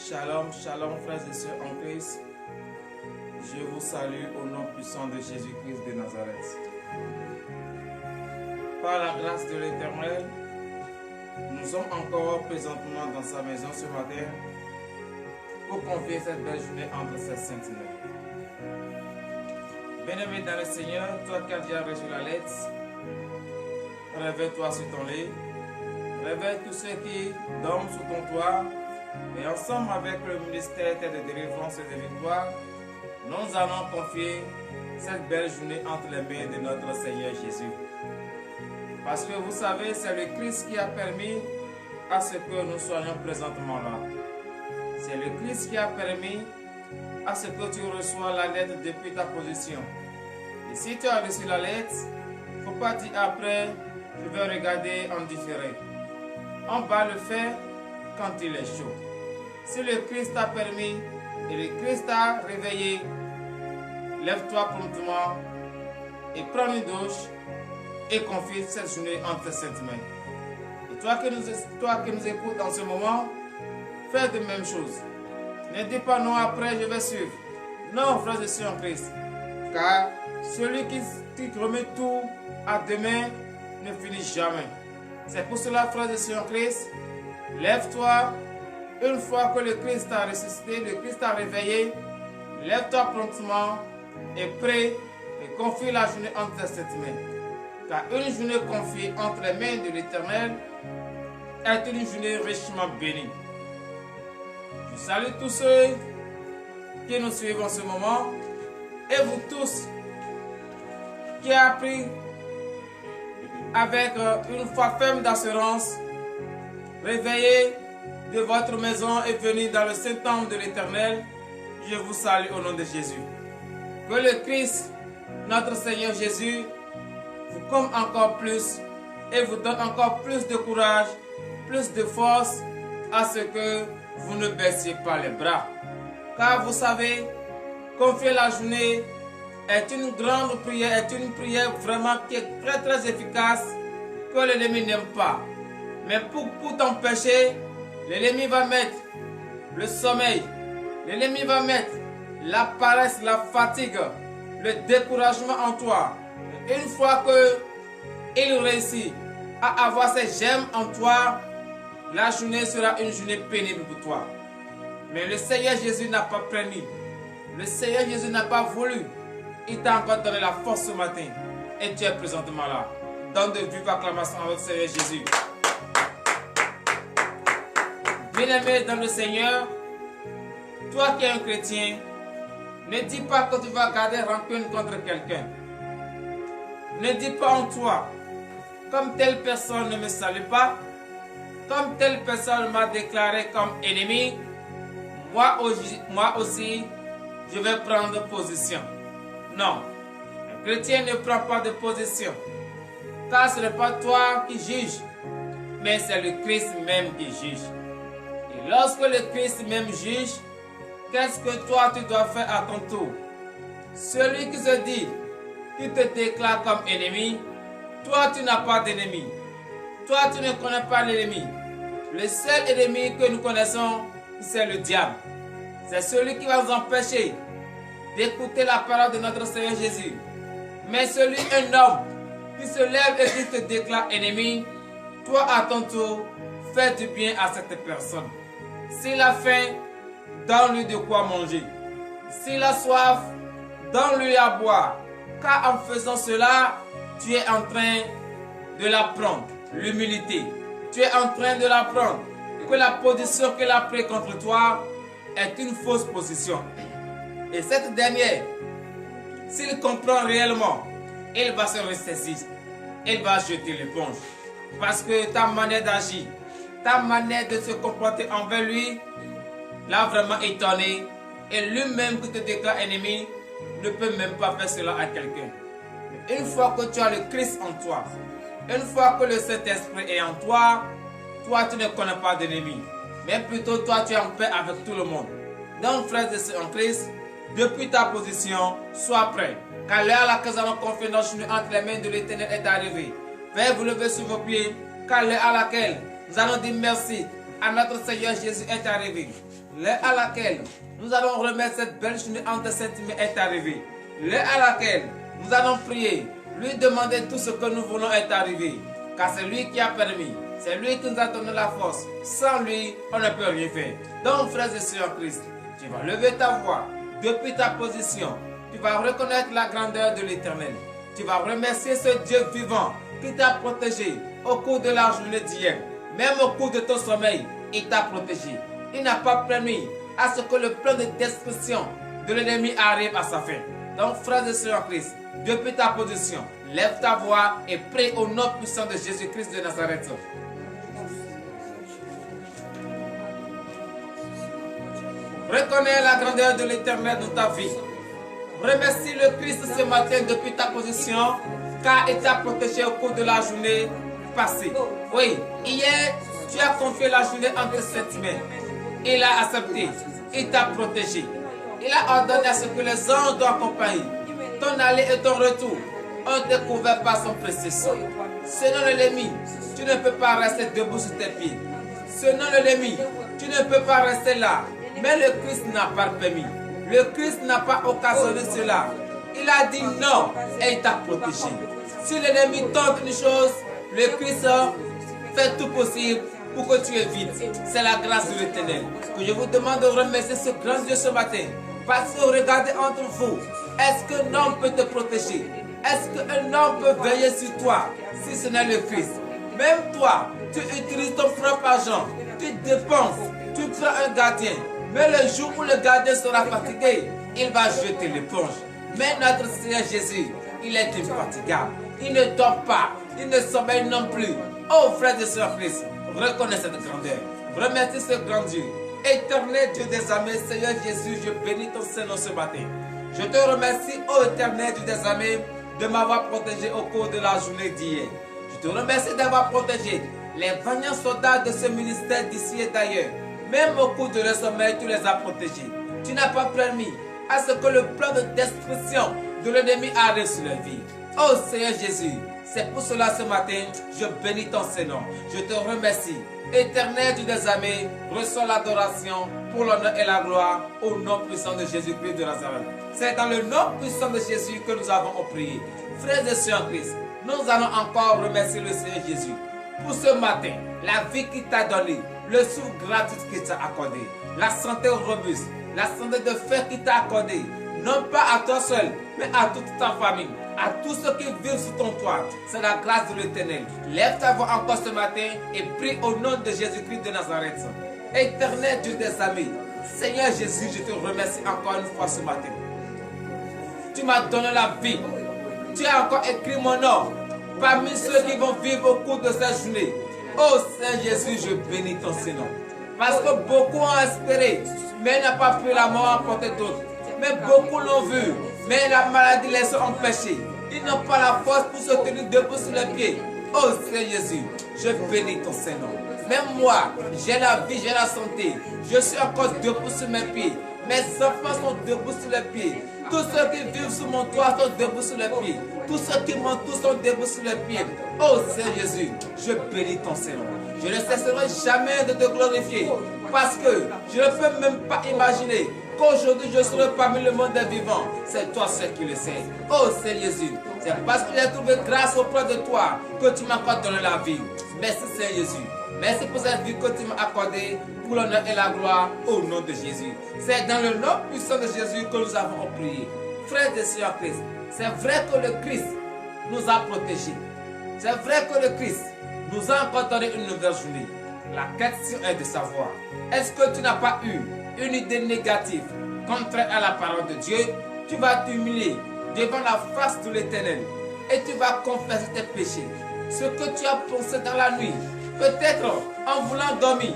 Shalom, shalom frères et sœurs en Christ. Je vous salue au nom puissant de Jésus-Christ de Nazareth. Par la grâce de l'Éternel, nous sommes encore présentement dans sa maison ce matin pour confier cette belle journée entre ses saintes mains. Bien-aimé dans le Seigneur, toi qui as déjà reçu la lettre, réveille-toi sur ton lit, réveille tous ceux qui dorment sous ton toit, et ensemble avec le ministère de délivrance et de victoire, nous allons confier cette belle journée entre les mains de notre Seigneur Jésus. Parce que vous savez, c'est le Christ qui a permis à ce que nous soyons présentement là. C'est le Christ qui a permis à ce que tu reçois la lettre depuis ta position. Et si tu as reçu la lettre, il ne faut pas dire après, je vais regarder en différé. On va le faire quand il est chaud. Si le Christ t'a permis et le Christ t'a réveillé, lève-toi promptement et prends une douche et confie cette journée entre tes saintes mains. Et toi qui nous écoutes en ce moment, fais de même chose. Ne dis pas non après, je vais suivre. Non, frères et sœurs en Christ. Car celui qui remet tout à demain ne finit jamais. C'est pour cela, frères et sœurs en Christ, lève-toi. Une fois que le Christ t'a ressuscité, le Christ t'a réveillé, lève-toi promptement et prie et confie la journée entre tes saintes mains. Car une journée confiée entre les mains de l'Éternel est une journée richement bénie. Je salue tous ceux qui nous suivent en ce moment et vous tous qui avez appris avec une foi ferme d'assurance, réveillez de votre maison et venez dans le Saint-Temple de l'Éternel. Je vous salue au nom de Jésus. Que le Christ, notre Seigneur Jésus, vous comble encore plus et vous donne encore plus de courage, plus de force à ce que vous ne baissiez pas les bras. Car vous savez, confier la journée est une grande prière, est une prière vraiment qui est très très efficace que l'ennemi n'aime pas. Mais pour t'empêcher, l'ennemi va mettre le sommeil, l'ennemi va mettre la paresse, la fatigue, le découragement en toi. Et une fois qu'il réussit à avoir ces gemmes en toi, la journée sera une journée pénible pour toi. Mais le Seigneur Jésus n'a pas permis. Le Seigneur Jésus n'a pas voulu. Il t'a encore donné la force ce matin. Et tu es présentement là. Donne de vives acclamations à notre Seigneur Jésus. Bien-aimé dans le Seigneur, toi qui es un chrétien, ne dis pas que tu vas garder rancune contre quelqu'un. Ne dis pas en toi, comme telle personne ne me salue pas, comme telle personne m'a déclaré comme ennemi, moi aussi, je vais prendre position. Non, un chrétien ne prend pas de position, car ce n'est pas toi qui juges, mais c'est le Christ même qui juge. Et lorsque le Christ même juge, qu'est-ce que toi tu dois faire à ton tour? Celui qui se dit, qui te déclare comme ennemi, toi tu n'as pas d'ennemi. Toi tu ne connais pas l'ennemi. Le seul ennemi que nous connaissons, c'est le diable. C'est celui qui va nous empêcher d'écouter la parole de notre Seigneur Jésus. Mais celui, un homme, qui se lève et qui te déclare ennemi, toi à ton tour, fais du bien à cette personne. S'il a faim, donne-lui de quoi manger. S'il a soif, donne-lui à boire. Car en faisant cela, tu es en train de l'apprendre, l'humilité. Tu es en train de l'apprendre que la position qu'il a prise contre toi est une fausse position. Et cette dernière, s'il comprend réellement, il va se ressaisir. Il va jeter l'éponge. Parce que ta manière d'agir, ta manière de se comporter envers lui, l'a vraiment étonné. Et lui-même qui te déclare ennemi, ne peut même pas faire cela à quelqu'un. Une fois que tu as le Christ en toi, une fois que le Saint-Esprit est en toi, toi tu ne connais pas d'ennemi. Mais plutôt toi tu es en paix avec tout le monde. Donc frères et sœurs en Christ, depuis ta position, sois prêt. Car l'heure à laquelle nous allons confier notre journée entre les mains de l'Éternel est arrivée. Veuillez vous lever sur vos pieds, car l'heure à laquelle nous allons dire merci à notre Seigneur Jésus est arrivée, l'heure à laquelle nous allons remettre cette belle journée entre Saintes est arrivée, l'heure à laquelle nous allons prier, lui demander tout ce que nous voulons est arrivé, car c'est lui qui a permis, c'est lui qui nous a donné la force. Sans lui, on ne peut rien faire. Donc, frères et sœurs en Christ, tu vas lever ta voix depuis ta position. Tu vas reconnaître la grandeur de l'Éternel. Tu vas remercier ce Dieu vivant qui t'a protégé au cours de la journée d'hier. Même au cours de ton sommeil, il t'a protégé. Il n'a pas permis à ce que le plan de destruction de l'ennemi arrive à sa fin. Donc, frères et sœurs en Christ, depuis ta position, lève ta voix et prie au nom puissant de Jésus-Christ de Nazareth. Reconnais la grandeur de l'Éternel dans ta vie. Remercie le Christ ce matin depuis ta position, car il t'a protégé au cours de la journée passée. Oui, hier, tu as confié la journée entre ses mains. Il a accepté, il t'a protégé. Il a ordonné à ce que les anges t'accompagnent. Ton aller et ton retour ont été couverts par son précieux sang. Selon l'ennemi, tu ne peux pas rester debout sur tes pieds. Selon l'ennemi, tu ne peux pas rester là. Mais le Christ n'a pas permis. Le Christ n'a pas occasionné cela. Il a dit non et il t'a protégé. Si l'ennemi tente une chose, le Christ fait tout possible pour que tu évites. C'est la grâce de l'Éternel. Que je vous demande de remercier ce grand Dieu ce matin. Parce que regardez entre vous, est-ce qu'un homme peut te protéger? Est-ce qu'un homme peut veiller sur toi si ce n'est le Christ? Même toi, tu utilises ton propre argent, tu dépenses, tu prends un gardien. Mais le jour où le gardien sera fatigué, il va jeter l'éponge. Mais notre Seigneur Jésus, il est infatigable. Il ne dort pas, il ne sommeille non plus. Oh frères et sœurs Christ, reconnais cette grandeur. Remercie ce grand Dieu. Éternel Dieu des armées, Seigneur Jésus, je bénis ton Saint-Nom ce matin. Je te remercie, ô Éternel Dieu des armées, de m'avoir protégé au cours de la journée d'hier. Je te remercie d'avoir protégé les vaillants soldats de ce ministère d'ici et d'ailleurs. Même au cours de leur sommeil, tu les as protégés. Tu n'as pas permis à ce que le plan de destruction de l'ennemi arrive sur leur vie. Oh Seigneur Jésus, c'est pour cela ce matin, je bénis ton Saint-Nom. Je te remercie. Éternel Dieu des armées, reçois l'adoration pour l'honneur et la gloire au nom puissant de Jésus-Christ de Nazareth. C'est dans le nom puissant de Jésus que nous avons prié. Frères et sœurs en Christ, nous allons encore remercier le Seigneur Jésus pour ce matin, la vie qu'il t'a donnée, le souffle gratuit qu'il t'a accordé, la santé robuste, la santé de fer qu'il t'a accordé, non pas à toi seul, mais à toute ta famille, à tous ceux qui vivent sous ton toit. C'est la grâce de l'Éternel. Lève ta voix encore ce matin et prie au nom de Jésus-Christ de Nazareth. Éternel Dieu des armées, Seigneur Jésus, je te remercie encore une fois ce matin. Tu m'as donné la vie. Tu as encore écrit mon nom parmi ceux qui vont vivre au cours de cette journée. Oh Seigneur Jésus, je bénis ton Saint-Nom. Parce que beaucoup ont espéré, mais n'a pas pu la mort emporter d'autres. Mais beaucoup l'ont vu, mais la maladie les a empêchés. Ils n'ont pas la force pour se tenir debout sur les pieds. Oh Seigneur Jésus, je bénis ton Saint-Nom. Même moi, j'ai la vie, j'ai la santé. Je suis encore debout sur mes pieds. Mes enfants sont debout sur les pieds. Tous ceux qui vivent sous mon toit sont debout sur les pieds. Tous ceux qui m'entourent sont debout sur les pieds. Oh Seigneur Jésus, je bénis ton Saint-Nom. Je ne cesserai jamais de te glorifier. Parce que je ne peux même pas imaginer qu'aujourd'hui je serai parmi le monde des vivants. C'est toi seul qui le sais. Oh Seigneur Jésus, c'est parce que j'ai trouvé grâce auprès de toi que tu m'as encore donné la vie. Merci Seigneur Jésus. Merci pour cette vie que tu m'as accordée, pour l'honneur et la gloire au nom de Jésus. C'est dans le nom puissant de Jésus que nous avons prié. Frères et sœurs Christ, c'est vrai que le Christ nous a protégés. C'est vrai que le Christ nous a encore donné une nouvelle journée. La question est de savoir, est-ce que tu n'as pas eu une idée négative contraire à la parole de Dieu? Tu vas t'humilier devant la face de l'Éternel et tu vas confesser tes péchés. Ce que tu as pensé dans la nuit, peut-être en voulant dormir,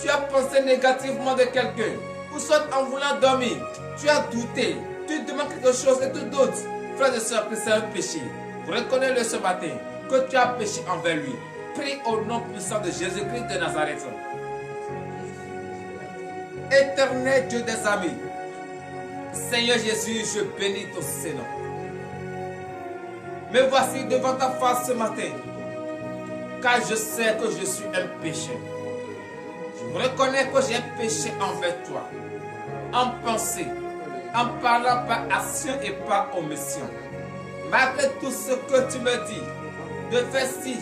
tu as pensé négativement de quelqu'un, ou soit en voulant dormir, tu as douté, tu demandes quelque chose et tu doutes. Frères et sœurs, c'est un péché. Reconnais-le ce matin que tu as péché envers lui. Prie au nom puissant de Jésus-Christ de Nazareth. Éternel Dieu des armées, Seigneur Jésus, je bénis ton Saint-Nom. Me voici devant ta face ce matin, car je sais que je suis un pécheur. Je Reconnais que j'ai péché envers toi, en pensée, en parlant par action et par omission. Malgré tout ce que tu me dis, de faire ci,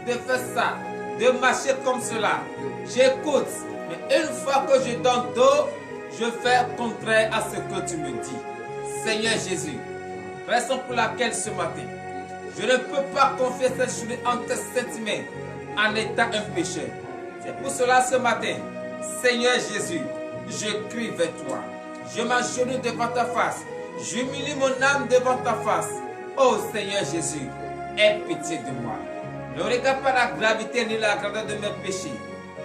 de faire ça, de marcher comme cela, j'écoute, mais une fois que je donne dos, je fais contraire à ce que tu me dis. Seigneur Jésus, raison pour laquelle ce matin, je ne peux pas confier cette journée en tes saintes mains en étant un pécheur. C'est pour cela ce matin, Seigneur Jésus, je crie vers toi. Je m'agenouille devant ta face. J'humilie mon âme devant ta face. Oh Seigneur Jésus, aie pitié de moi. Ne regarde pas la gravité ni la grandeur de mes péchés,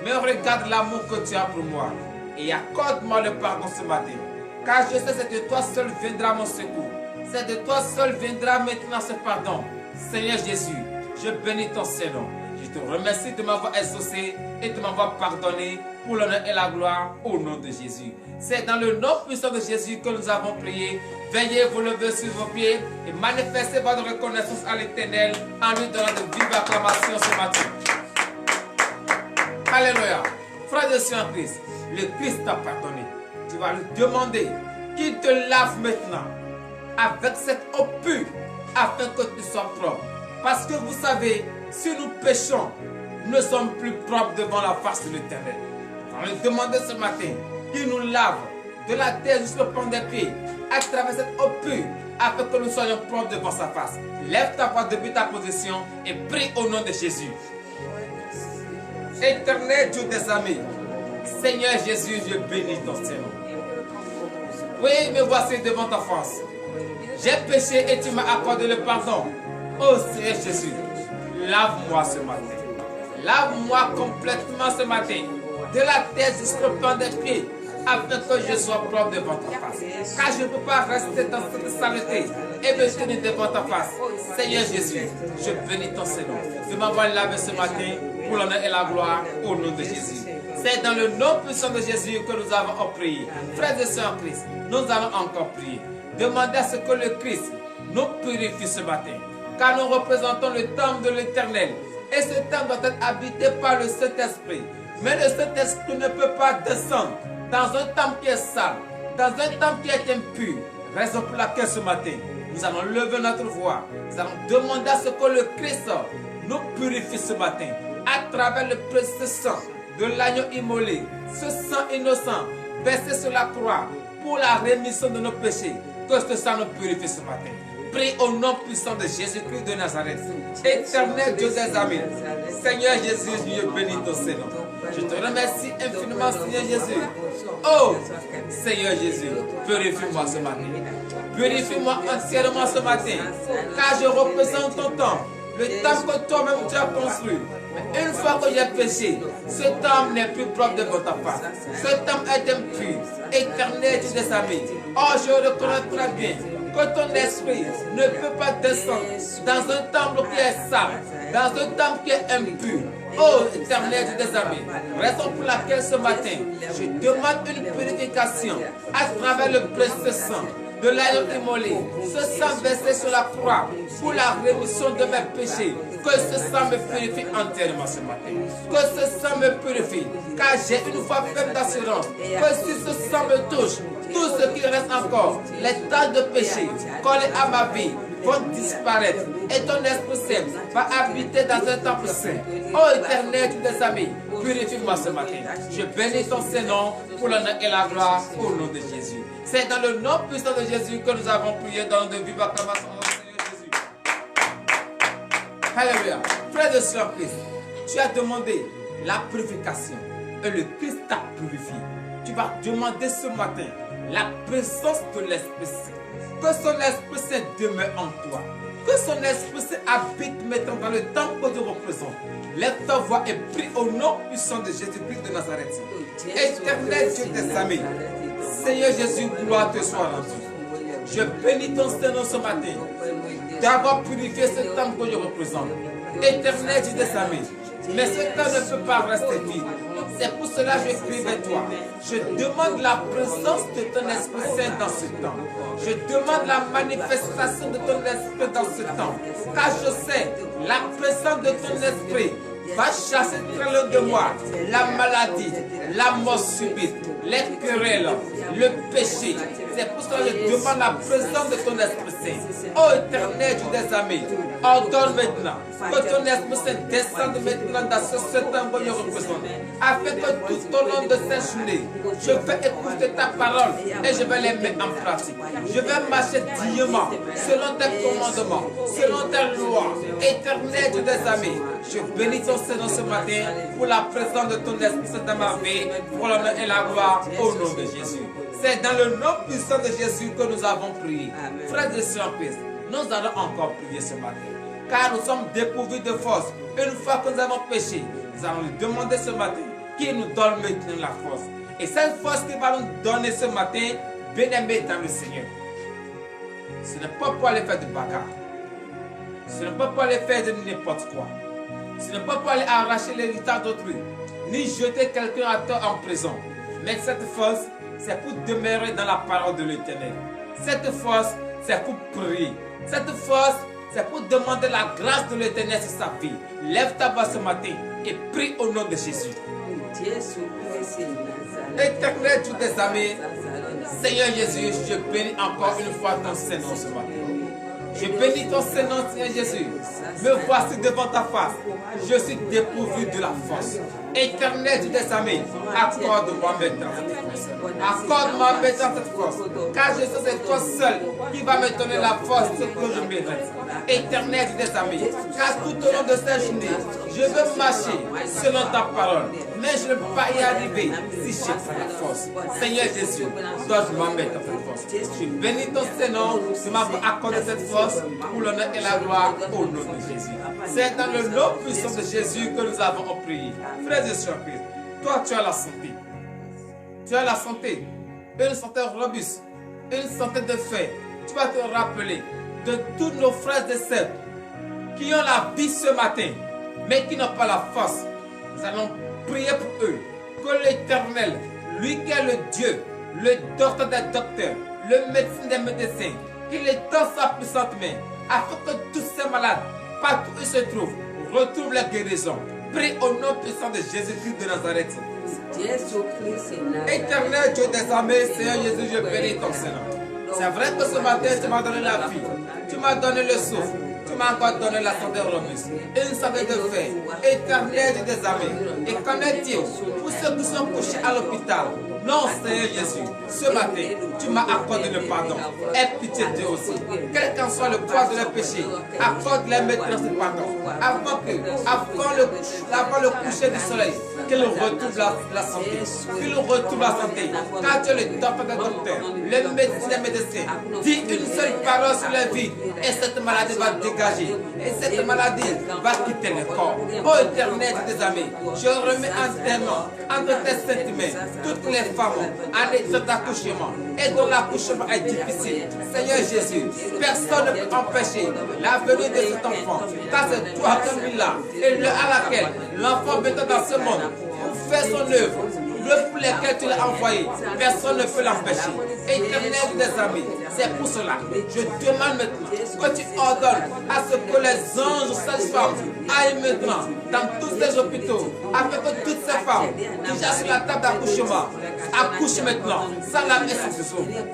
mais regarde l'amour que tu as pour moi. Et accorde-moi le pardon ce matin. Car je sais que c'est de toi seul viendra mon secours. C'est de toi seul viendra maintenant ce pardon. Seigneur Jésus, je bénis ton Saint-Nom. Je te remercie de m'avoir exaucé et de m'avoir pardonné pour l'honneur et la gloire au nom de Jésus. C'est dans le nom puissant de Jésus que nous avons prié. Veuillez vous lever sur vos pieds et manifester votre reconnaissance à l'Éternel en lui donnant de vives acclamations ce matin. Alléluia. Frère de Saint-Christ, le Christ t'a pardonné. Tu vas lui demander qu'il te lave maintenant avec cette eau pure afin que tu sois propre. Parce que vous savez, si nous péchons, nous ne sommes plus propres devant la face de l'Éternel. On lui demander ce matin qu'il nous lave de la tête jusqu'au point des pieds à travers cette eau pure afin que nous soyons propres devant sa face. Lève ta voix depuis ta position et prie au nom de Jésus. Éternel Dieu des armées, Seigneur Jésus, je bénis ton Saint-Nom. Oui, me voici devant ta face. J'ai péché et tu m'as accordé le pardon. Oh Seigneur Jésus, lave-moi ce matin. Lave-moi complètement ce matin, de la tête jusqu'au point des pieds, afin que je sois propre devant ta face. Car je ne peux pas rester dans cette saleté et me tenir devant ta face. Seigneur Jésus, je bénis ton Saint-Nom de m'avoir lavé ce matin pour l'honneur et la gloire au nom de Jésus. C'est dans le nom puissant de Jésus que nous avons prié. Frères et sœurs en Christ, nous allons encore prier. Demandez à ce que le Christ nous purifie ce matin. Car nous représentons le temple de l'Éternel. Et ce temple doit être habité par le Saint-Esprit. Mais le Saint-Esprit ne peut pas descendre dans un temple qui est sale, dans un temple qui est impur. Raison pour laquelle ce matin, nous allons lever notre voix. Nous allons demander à ce que le Christ nous purifie ce matin à travers le précieux sang de l'agneau immolé, ce sang innocent versé sur la croix pour la rémission de nos péchés. Que ce sang nous purifie ce matin. Prie au nom puissant de Jésus-Christ de Nazareth. Éternel Dieu des armées, Seigneur Jésus, je bénis ton Saint-Nom. Je te remercie infiniment, Seigneur Jésus. Oh, Seigneur Jésus, purifie-moi ce matin. Purifie-moi entièrement ce matin, car je représente ton temple, le temple que toi-même tu as construit. Mais une fois que j'ai péché, ce temple n'est plus propre devant ta face. Ce temple est impur. Éternel Dieu des armées. Oh, je reconnais très bien que ton esprit ne peut pas descendre dans un temple qui est sale, dans un temple qui est impur. Oh, Éternel Dieu des armées, raison pour laquelle ce matin, je demande une purification à travers le précieux sang de l'agneau immolé, ce sang versé sur la croix pour la rémission de mes péchés. Que ce sang me purifie entièrement ce matin. Que ce sang me purifie, car j'ai une foi ferme d'assurance que si ce sang me touche, tout ce qui reste encore, les tâches de péché collées à ma vie, vont disparaître. Et ton Esprit Saint va habiter dans un temple saint. Oh Éternel, tu des amis, purifie-moi ce matin. Je bénis ton Saint-Nom pour l'honneur et la gloire au nom de Jésus. C'est dans le nom puissant de Jésus que nous avons prié dans de vives acclamations au Seigneur Jésus. Alléluia. Frère de Saint Christ, tu as demandé la purification et le Christ t'a purifié. Tu vas demander ce matin la présence de l'Esprit Saint. Que son Esprit Saint demeure en toi. Que son Esprit Saint habite maintenant dans le temple que tu représentes. Lève ta voix et prie au nom puissant de Jésus-Christ de Nazareth. Éternel Dieu des armées, Seigneur Jésus, gloire te soit rendue. Je bénis ton Saint-Nom ce matin d'avoir purifié ce temple que je représente. Éternel Dieu des armées, mais ce temps ne peut pas rester vide. C'est pour cela que je crie vers toi. Je demande la présence de ton Esprit Saint dans ce temps. Je demande la manifestation de ton Esprit dans ce temps. Car je sais, la présence de ton Esprit va chasser très loin de moi la maladie, la mort subite, les querelles, le péché. C'est pour cela que je demande la présence de ton Esprit Saint. Oh éternel Dieu des armées, ordonne maintenant que ton Esprit Saint descende maintenant dans ce temps que je représente, afin que tout au long de cette journée, je vais écouter ta parole et je vais les mettre en pratique. Je vais marcher dignement, selon tes commandements, selon tes lois. Éternel Dieu des armées, je bénis ton Seigneur ce matin pour la présence de ton Esprit Saint dans ma vie, pour l'honneur et la gloire au nom de Jésus. C'est dans le nom puissant de Jésus que nous avons prié. Frères et sœurs en Christ, nous allons encore prier ce matin, car nous sommes dépourvus de force. Une fois que nous avons péché, nous allons lui demander ce matin qu'il nous donne maintenant la force. Et cette force qu'il va nous donner ce matin, bien-aimé dans le Seigneur, ce n'est pas pour aller faire du bagarre. Ce n'est pas pour aller faire de n'importe quoi. Ce n'est pas pour aller arracher l'héritage d'autrui, ni jeter quelqu'un à tort en prison. Mais cette force, c'est pour demeurer dans la parole de l'Éternel. Cette force, c'est pour prier. Cette force, c'est pour demander la grâce de l'Éternel sur sa vie. Lève ta voix ce matin et prie au nom de Jésus. Éternel Dieu des armées, Seigneur Jésus, je bénis encore une fois ton Seigneur ce matin. Je bénis ton Seigneur, Seigneur Jésus. Me voici devant ta face. Je suis dépourvu de la force. Éternel Dieu des armées, accorde-moi maintenant cette force. Accorde-moi maintenant cette force. Car je sais que c'est toi seul qui va me donner la force que je mérite. Éternel Dieu des armées, car tout au long de cette journée, je veux marcher selon ta parole. Mais je ne peux pas y arriver si je n'ai pas la force. Seigneur Jésus, donne-moi maintenant cette force. Je bénis ton Seigneur qui m'a accordé cette force pour l'honneur et la gloire au nom de Jésus. C'est dans le nom puissant de Jésus que nous avons prié. Frères et sœurs, toi tu as la santé. Tu as la santé, une santé robuste, une santé de fait. Tu vas te rappeler de tous nos frères et sœurs qui ont la vie ce matin, mais qui n'ont pas la force. Nous allons prier pour eux, que l'Éternel, lui qui est le Dieu, le docteur des docteurs, le médecin des médecins, qu'il étend sa puissante main, afin que tous ces malades, partout où ils se trouvent, retrouvent la guérison. Prie au nom puissant de Jésus-Christ de Nazareth. Éternel Dieu des armées, Seigneur Jésus, je bénis ton Seigneur. C'est vrai que ce matin, tu m'as donné la vie, tu m'as donné le souffle, tu m'as encore donné la santé robuste, une santé de fer. Éternel Dieu des armées. Et qu'en est-il pour ceux qui sont couchés à l'hôpital? Non, Seigneur Jésus, ce matin, tu m'as accordé le pardon. Aie pitié de Dieu aussi. Quel qu'en soit le poids de leur péché, accorde-les maintenant ce pardon. Avant le coucher du soleil, qu'ils retrouvent la santé. Qu'ils retrouvent la santé. Car tu es le docteur des docteurs, le médecin des médecins. Dis une seule parole sur leur vie et cette maladie va dégager. Et cette maladie va quitter le corps. Ô éternel des amis, je remets entre tes saintes mains toutes les femmes en état d'accouchement et dont l'accouchement est difficile. Seigneur Jésus, personne ne peut empêcher la venue de cet enfant, car c'est toi qui es là et l'heure à laquelle l'enfant vient dans ce monde pour faire son œuvre, l'œuvre pour laquelle tu l'as envoyé. Personne ne peut l'empêcher. Éternel des amis, c'est pour cela je demande maintenant que tu ordonnes à ce que les anges sages-femmes aillent maintenant dans tous ces hôpitaux, afin que toutes ces femmes déjà sur la table d'accouchement accouchent maintenant sans la médecine.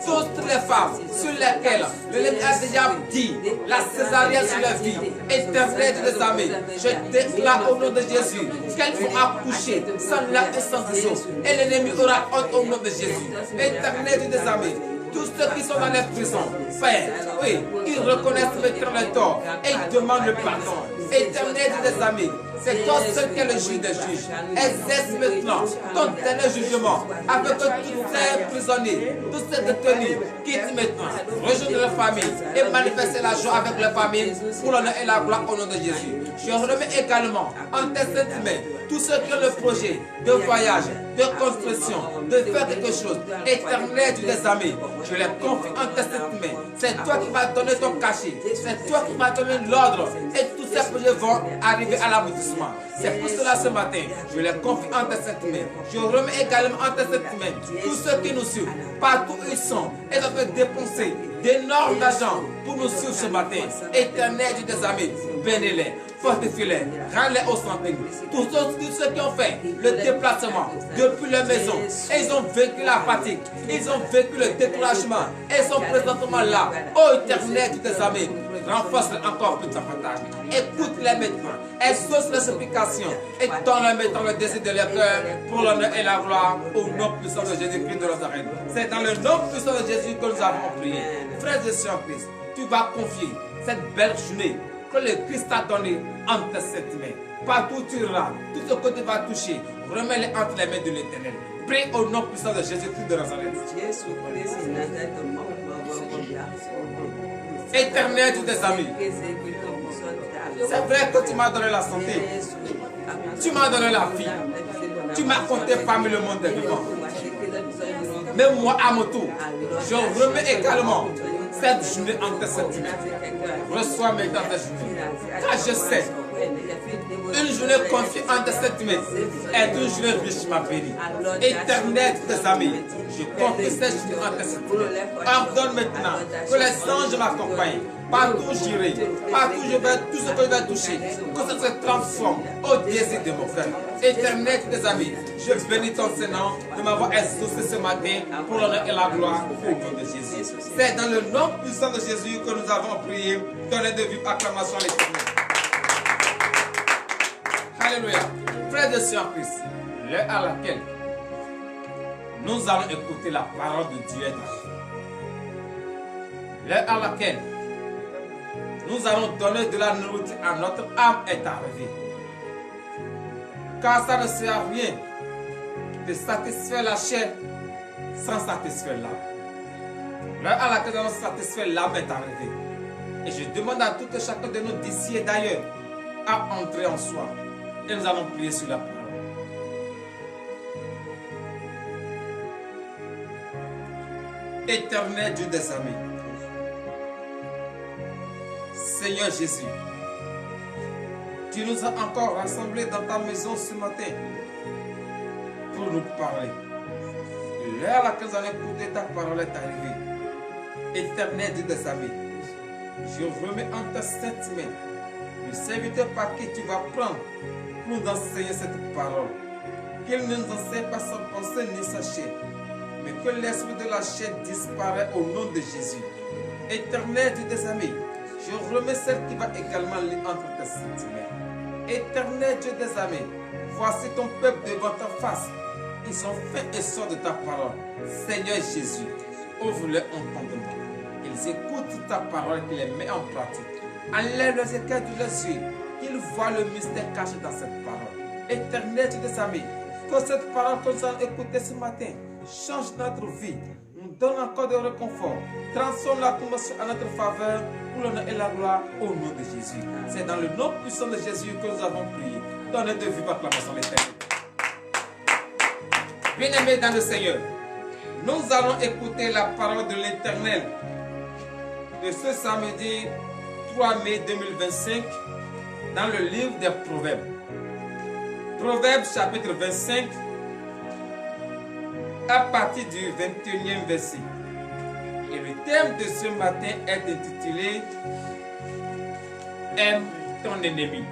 Toutes les femmes sur lesquelles le Lévite a déjà dit la césarienne sur leur vie. Éternel des amis, je déclare au nom de Jésus qu'elles vont accoucher sans la médecine. Et l'ennemi aura honte au nom de Jésus. Éternel des amis, tous ceux qui sont dans les prisons, Père, oui, ils reconnaissent maintenant le tort et ils demandent le pardon. Éternel des amis, c'est toi seul qui es le juge des juges. Exerce maintenant ton dernier jugement afin que tous ces prisonniers, tous ces détenus quittent maintenant, rejoignent leur famille et manifestent la joie avec leur famille pour l'honneur et la gloire au nom de Jésus. Je remets également en tes saintes mains tous ceux qui ont le projet de voyage, de construction, de faire quelque chose. Éternel Dieu des amis, je les confie en tes saintes mains. C'est toi qui vas donner ton cachet. C'est toi qui vas donner l'ordre. Et tous ces projets vont arriver à l'aboutissement. C'est pour cela ce matin, je les confie en tes saintes mains. Je remets également en tes saintes mains tous ceux qui nous suivent, partout où ils sont, et doivent dépenser d'énormes argent pour nous suivre ce matin. Éternel Dieu des amis, bénis-les, fortifie-les, rends-les au santé. Tous ceux qui ont fait le déplacement depuis leur maison, ils ont vécu la fatigue, ils ont vécu le découragement, et ils sont présentement là. Ô Éternel, tous tes amis, renforce-les encore plus davantage. Écoute-les maintenant, exauce les supplications et donne-leur maintenant le désir de leur cœur pour l'honneur et la gloire au nom puissant de Jésus-Christ de Nazareth. C'est dans le nom puissant de Jésus que nous avons prié. Frères et sœurs en Christ, tu vas confier cette belle journée que le Christ t'a donnée entre tes mains. Partout où tu iras, tout ce que tu vas toucher, remets-les entre les mains de l'Éternel. Prie au nom puissant de Jésus-Christ de Nazareth. Éternel, tous tes amis, c'est vrai que tu m'as donné la santé, tu m'as donné la vie, tu m'as compté parmi le monde des vivants. Mais moi, à mon tour, je remets également cette journée entre tes mains. Reçois maintenant cette journée. Car je sais, une journée confiée entre tes mains est une journée richement bénie. Éternel, tes amis, je confie cette journée entre tes mains. Ordonne maintenant que les anges m'accompagnent. Partout où j'irai, partout où je vais, tout ce que je vais toucher, que ça se transforme au désir de mon cœur. Éternel, tes amis, je bénis ton Seigneur de m'avoir exaucé ce matin pour l'honneur et la gloire au nom de Jésus. C'est dans le nom puissant de Jésus que nous avons prié. Donnez de vive acclamation à l'Éternel. Alléluia. Frères et sœurs en Christ, l'heure à laquelle nous allons écouter la parole de Dieu est arrivée. L'heure à laquelle nous allons donner de la nourriture à notre âme est arrivée. Car ça ne sert à rien de satisfaire la chair sans satisfaire l'âme. L'heure à laquelle nous allons satisfaire l'âme est arrivée. Et je demande à tout et chacun de nous d'ici et d'ailleurs à entrer en soi. Et nous allons prier sur la parole. Éternel Dieu des amis, Seigneur Jésus, tu nous as encore rassemblés dans ta maison ce matin pour nous parler. L'heure à laquelle nous allons écouter ta parole est arrivée. Éternel Dieu des amis, je remets en ta sainte main le serviteur par qui tu vas prendre pour nous enseigner cette parole. Qu'il ne nous enseigne pas sa pensée ni sa chair, mais que l'esprit de la chair disparaît au nom de Jésus. Éternel Dieu des amis, je remets celle qui va également lire entre tes saintes mains. Éternel Dieu des amis, voici ton peuple devant ta face. Ils sont faits et sortent de ta parole. Seigneur Jésus, ouvre-leur entendement. Ils écoutent ta parole et les met en pratique. Enlève les écailles de leurs yeux, qu'ils voient le mystère caché dans cette parole. Éternel Dieu des amis, que cette parole que nous allons écouter ce matin change notre vie, nous donne encore de réconfort, transforme l'atmosphère à notre faveur pour l'honneur et la gloire au nom de Jésus. C'est dans le nom puissant de Jésus que nous avons prié. Donnez de vive acclamation à l'Éternel. Bien-aimés dans le Seigneur, nous allons écouter la parole de l'Éternel de ce samedi 3 mai 2025 dans le livre des Proverbes. Proverbes chapitre 25 à partir du 21e verset. Et le thème de ce matin est intitulé Aime ton ennemi.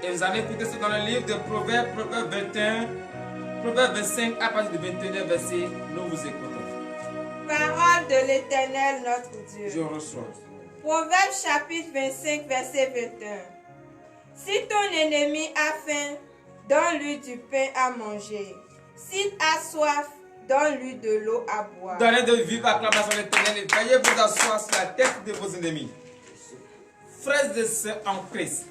Et vous allez écouter ça dans le livre de Proverbes, Proverbes 21, Proverbes 25 à partir du 21e verset. Nous vous écoutons. Parole de l'Éternel notre Dieu. Je reçois. Proverbes chapitre 25 verset 21. Si ton ennemi a faim, donne-lui du pain à manger. S'il a soif, donne-lui de l'eau à boire. Donnez de vive acclamation à l'Éternel et veuillez vous asseoir sur la tête de vos ennemis. Frères et sœurs en Christ,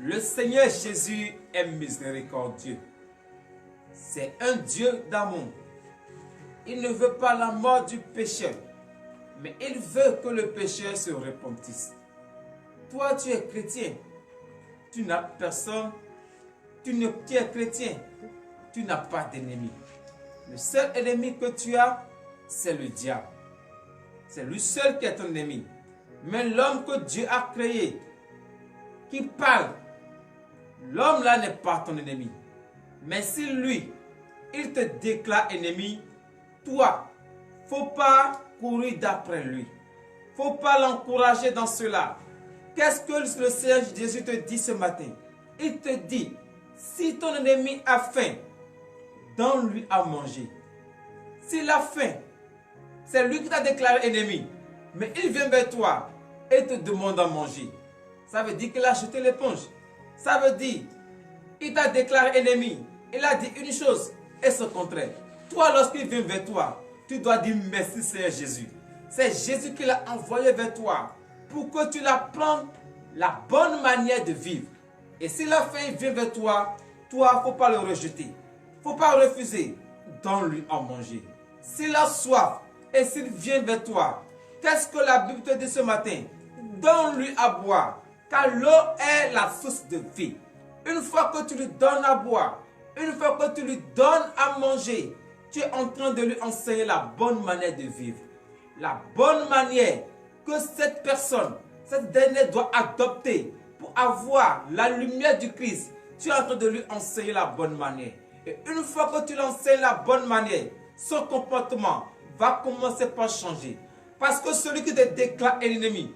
le Seigneur Jésus est miséricordieux. C'est un Dieu d'amour. Il ne veut pas la mort du pécheur, mais il veut que le pécheur se repentisse. Toi, tu es chrétien. Tu n'as personne. Tu es chrétien. Tu n'as pas d'ennemi. Le seul ennemi que tu as, c'est le diable. C'est lui seul qui est ton ennemi. Mais l'homme que Dieu a créé, qui parle, l'homme là n'est pas ton ennemi. Mais si lui, il te déclare ennemi, toi, faut pas courir d'après lui. Faut pas l'encourager dans cela. Qu'est-ce que le Seigneur Jésus te dit ce matin? Il te dit, si ton ennemi a faim, donne-lui à manger. S'il a faim, c'est lui qui t'a déclaré ennemi, mais il vient vers toi et te demande à manger. Ça veut dire qu'il a jeté l'éponge. Ça veut dire il t'a déclaré ennemi. Il a dit une chose et son contraire. Toi, lorsqu'il vient vers toi, tu dois dire merci Seigneur Jésus. C'est Jésus qui l'a envoyé vers toi pour que tu l'apprennes la bonne manière de vivre. Et s'il a faim, il vient vers toi, toi, il ne faut pas le rejeter. Il ne faut pas refuser. Donne-lui à manger. S'il a soif et s'il vient vers toi, qu'est-ce que la Bible te dit ce matin? Donne-lui à boire, car l'eau est la source de vie. Une fois que tu lui donnes à boire, une fois que tu lui donnes à manger, tu es en train de lui enseigner la bonne manière de vivre. La bonne manière que cette personne, cette dernière doit adopter pour avoir la lumière du Christ. Tu es en train de lui enseigner la bonne manière. Et une fois que tu lui enseignes la bonne manière, son comportement va commencer par changer. Parce que celui qui te déclare ennemi,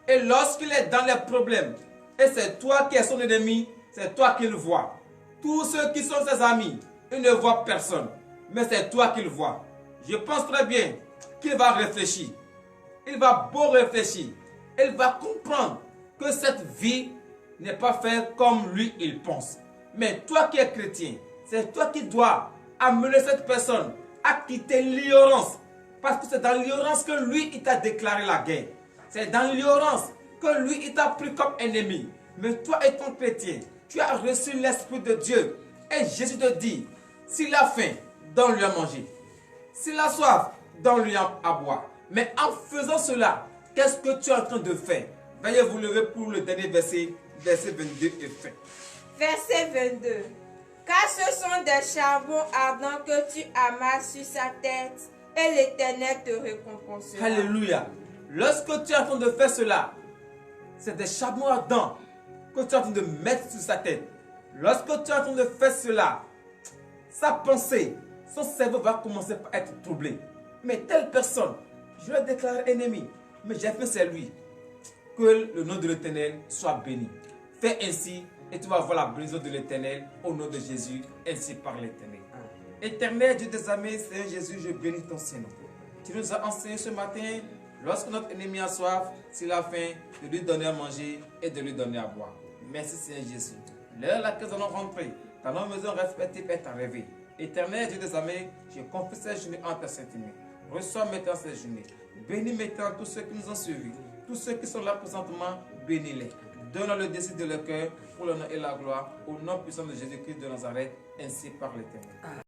et lorsqu'il est dans les problèmes, et c'est toi qui es son ennemi, c'est toi qui le vois. Tous ceux qui sont ses amis, ils ne voient personne. Mais c'est toi qui le vois. Je pense très bien qu'il va réfléchir. Il va beau réfléchir. Il va comprendre que cette vie n'est pas faite comme lui il pense. Mais toi qui es chrétien, c'est toi qui dois amener cette personne à quitter l'ignorance. Parce que c'est dans l'ignorance que lui il t'a déclaré la guerre. C'est dans l'ignorance que lui il t'a pris comme ennemi. Mais toi étant chrétien, tu as reçu l'Esprit de Dieu. Et Jésus te dit, s'il a faim, donne-lui à manger. S'il a soif, donne-lui à boire. Mais en faisant cela, qu'est-ce que tu es en train de faire? Veuillez vous lever pour le dernier verset, verset 22 et fin. Verset 22. Car ce sont des charbons ardents que tu amasses sur sa tête et l'Éternel te récompensera. Alléluia. Lorsque tu es en train de faire cela, c'est des charbons ardents que tu es en train de mettre sur sa tête. Lorsque tu es en train de faire cela, sa pensée, son cerveau va commencer par être troublé. Mais telle personne, je l'ai déclaré ennemi, mais j'ai fait c'est lui. Que le nom de l'Éternel soit béni. Fais ainsi et tu vas voir la bénédiction de l'Éternel au nom de Jésus, ainsi par l'Éternel. Éternel Dieu des armées, Seigneur Jésus, je bénis ton Saint-Nom. Tu nous as enseigné ce matin, lorsque notre ennemi a soif, s'il a faim, de lui donner à manger et de lui donner à boire. Merci Seigneur Jésus. L'heure à laquelle nous allons rentrer, dans nos maisons respectives est arrivée. Éternel Dieu des armées, je confie ces journées en ta sainte main. Reçois maintenant ces journées. Bénis maintenant tous ceux qui nous ont suivis. Tous ceux qui sont là présentement, bénis-les. Donne-leur le désir de leur cœur pour l'honneur et la gloire. Au nom puissant de Jésus-Christ de Nazareth, ainsi par l'Éternel.